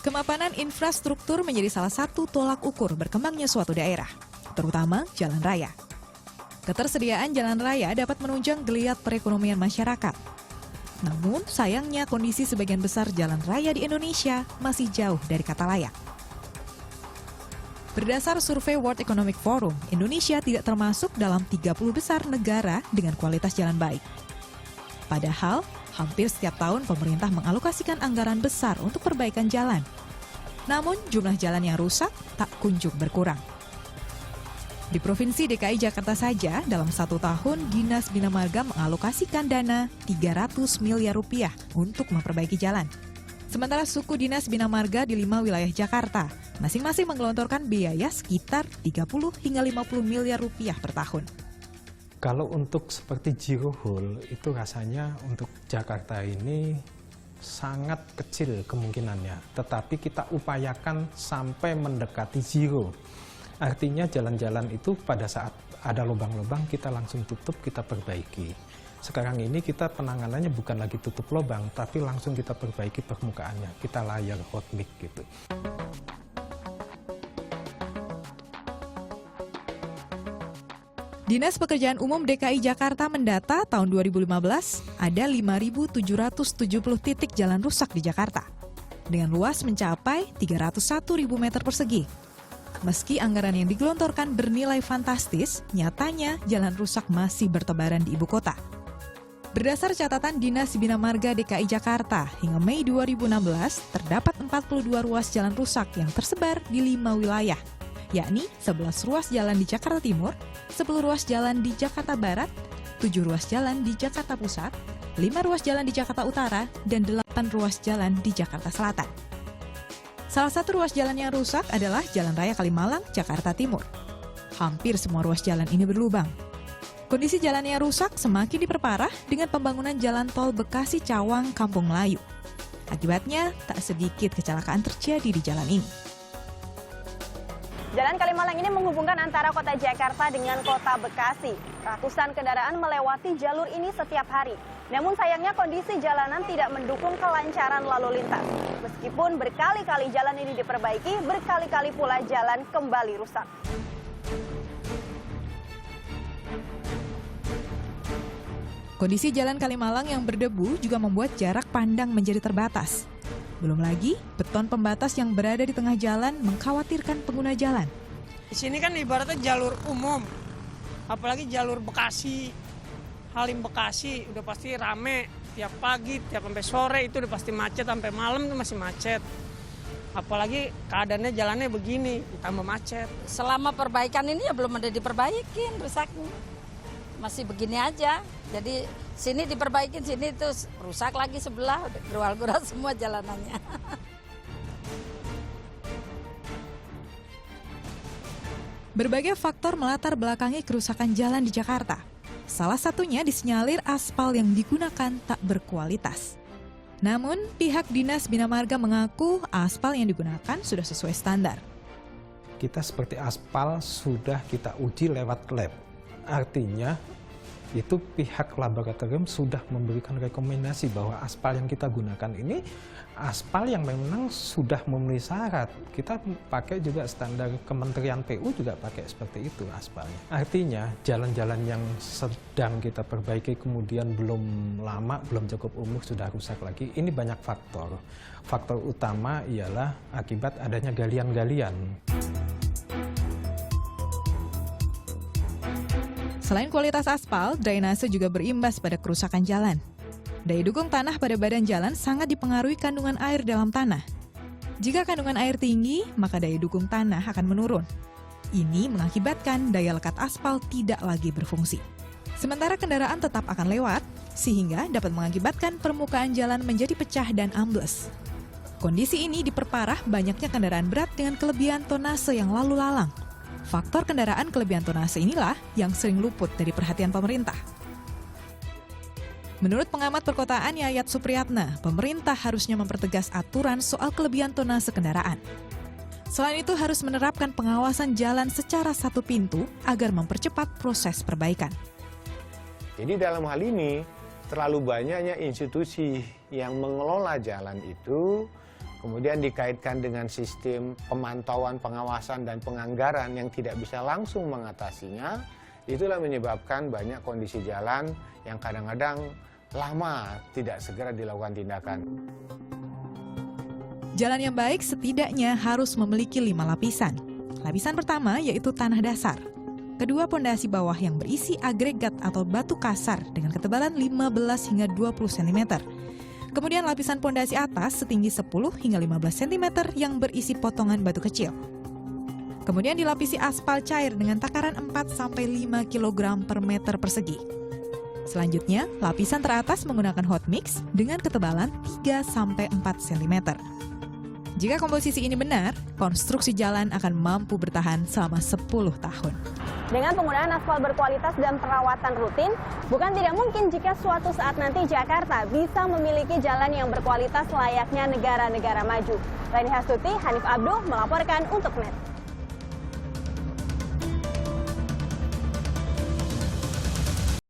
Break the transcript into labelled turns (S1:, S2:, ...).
S1: Kemapanan infrastruktur menjadi salah satu tolak ukur berkembangnya suatu daerah, terutama jalan raya. Ketersediaan jalan raya dapat menunjang geliat perekonomian masyarakat. Namun, sayangnya kondisi sebagian besar jalan raya di Indonesia masih jauh dari kata layak. Berdasar survei World Economic Forum, Indonesia tidak termasuk dalam 30 besar negara dengan kualitas jalan baik. Padahal, hampir setiap tahun pemerintah mengalokasikan anggaran besar untuk perbaikan jalan. Namun, jumlah jalan yang rusak tak kunjung berkurang. Di Provinsi DKI Jakarta saja, dalam 1 tahun, Dinas Bina Marga mengalokasikan dana 300 miliar rupiah untuk memperbaiki jalan. Sementara suku Dinas Bina Marga di 5 wilayah Jakarta, masing-masing menggelontorkan biaya sekitar 30 hingga 50 miliar rupiah per tahun.
S2: Kalau untuk seperti zero hole, itu rasanya untuk Jakarta ini sangat kecil kemungkinannya. Tetapi kita upayakan sampai mendekati zero. Artinya jalan-jalan itu pada saat ada lubang-lubang kita langsung tutup, kita perbaiki. Sekarang ini kita penanganannya bukan lagi tutup lubang, tapi langsung kita perbaiki permukaannya. Kita layer hot mix gitu.
S1: Dinas Pekerjaan Umum DKI Jakarta mendata tahun 2015 ada 5.770 titik jalan rusak di Jakarta dengan luas mencapai 301.000 meter persegi. Meski anggaran yang digelontorkan bernilai fantastis, nyatanya jalan rusak masih bertebaran di ibu kota. Berdasar catatan Dinas Bina Marga DKI Jakarta, hingga Mei 2016 terdapat 42 ruas jalan rusak yang tersebar di 5 wilayah, yakni 11 ruas jalan di Jakarta Timur, 10 ruas jalan di Jakarta Barat, 7 ruas jalan di Jakarta Pusat, 5 ruas jalan di Jakarta Utara, dan 8 ruas jalan di Jakarta Selatan. Salah satu ruas jalan yang rusak adalah Jalan Raya Kalimalang, Jakarta Timur. Hampir semua ruas jalan ini berlubang. Kondisi jalan yang rusak semakin diperparah dengan pembangunan jalan tol Bekasi Cawang, Kampung Melayu. Akibatnya, tak sedikit kecelakaan terjadi di jalan ini.
S3: Jalan Kalimalang ini menghubungkan antara kota Jakarta dengan kota Bekasi. Ratusan kendaraan melewati jalur ini setiap hari. Namun sayangnya kondisi jalanan tidak mendukung kelancaran lalu lintas. Meskipun berkali-kali jalan ini diperbaiki, berkali-kali pula jalan kembali rusak.
S1: Kondisi jalan Kalimalang yang berdebu juga membuat jarak pandang menjadi terbatas. Belum lagi, beton pembatas yang berada di tengah jalan mengkhawatirkan pengguna jalan.
S4: Di sini kan ibaratnya jalur umum, apalagi jalur Bekasi, Halim Bekasi udah pasti rame tiap pagi, tiap sampai sore itu udah pasti macet, sampai malam itu masih macet. Apalagi keadaannya jalannya begini, ditambah macet.
S5: Selama perbaikan ini ya belum ada diperbaikin rusaknya, masih begini aja. Jadi sini diperbaikin, sini terus rusak lagi sebelah, gerual-gerual semua jalanannya.
S1: Berbagai faktor melatar belakangi kerusakan jalan di Jakarta. Salah satunya disinyalir aspal yang digunakan tak berkualitas. Namun, pihak Dinas Bina Marga mengaku aspal yang digunakan sudah sesuai standar.
S2: Kita seperti aspal sudah kita uji lewat lab. Artinya, itu pihak laboratorium sudah memberikan rekomendasi bahwa aspal yang kita gunakan ini aspal yang memang sudah memenuhi syarat. Kita pakai juga standar Kementerian PU juga pakai seperti itu aspalnya. Artinya jalan-jalan yang sedang kita perbaiki kemudian belum lama, belum cukup umur sudah rusak lagi. Ini banyak faktor. Faktor utama ialah akibat adanya galian-galian.
S1: Selain kualitas aspal, drainase juga berimbas pada kerusakan jalan. Daya dukung tanah pada badan jalan sangat dipengaruhi kandungan air dalam tanah. Jika kandungan air tinggi, maka daya dukung tanah akan menurun. Ini mengakibatkan daya lekat aspal tidak lagi berfungsi. Sementara kendaraan tetap akan lewat, sehingga dapat mengakibatkan permukaan jalan menjadi pecah dan ambles. Kondisi ini diperparah banyaknya kendaraan berat dengan kelebihan tonase yang lalu lalang. Faktor kendaraan kelebihan tonase inilah yang sering luput dari perhatian pemerintah. Menurut pengamat perkotaan Yayat Supriyatna, pemerintah harusnya mempertegas aturan soal kelebihan tonase kendaraan. Selain itu harus menerapkan pengawasan jalan secara satu pintu agar mempercepat proses perbaikan.
S6: Jadi dalam hal ini terlalu banyaknya institusi yang mengelola jalan itu kemudian dikaitkan dengan sistem pemantauan, pengawasan, dan penganggaran yang tidak bisa langsung mengatasinya, itulah menyebabkan banyak kondisi jalan yang kadang-kadang lama tidak segera dilakukan tindakan.
S1: Jalan yang baik setidaknya harus memiliki 5 lapisan. Lapisan pertama yaitu tanah dasar. Kedua, pondasi bawah yang berisi agregat atau batu kasar dengan ketebalan 15 hingga 20 cm. Kemudian lapisan pondasi atas setinggi 10 hingga 15 cm yang berisi potongan batu kecil. Kemudian dilapisi aspal cair dengan takaran 4-5 kg per meter persegi. Selanjutnya, lapisan teratas menggunakan hot mix dengan ketebalan 3-4 cm. Jika komposisi ini benar, konstruksi jalan akan mampu bertahan selama 10 tahun.
S3: Dengan penggunaan aspal berkualitas dan perawatan rutin, bukan tidak mungkin jika suatu saat nanti Jakarta bisa memiliki jalan yang berkualitas layaknya negara-negara maju. Rani Hastuti, Hanif Abduh melaporkan untuk NET.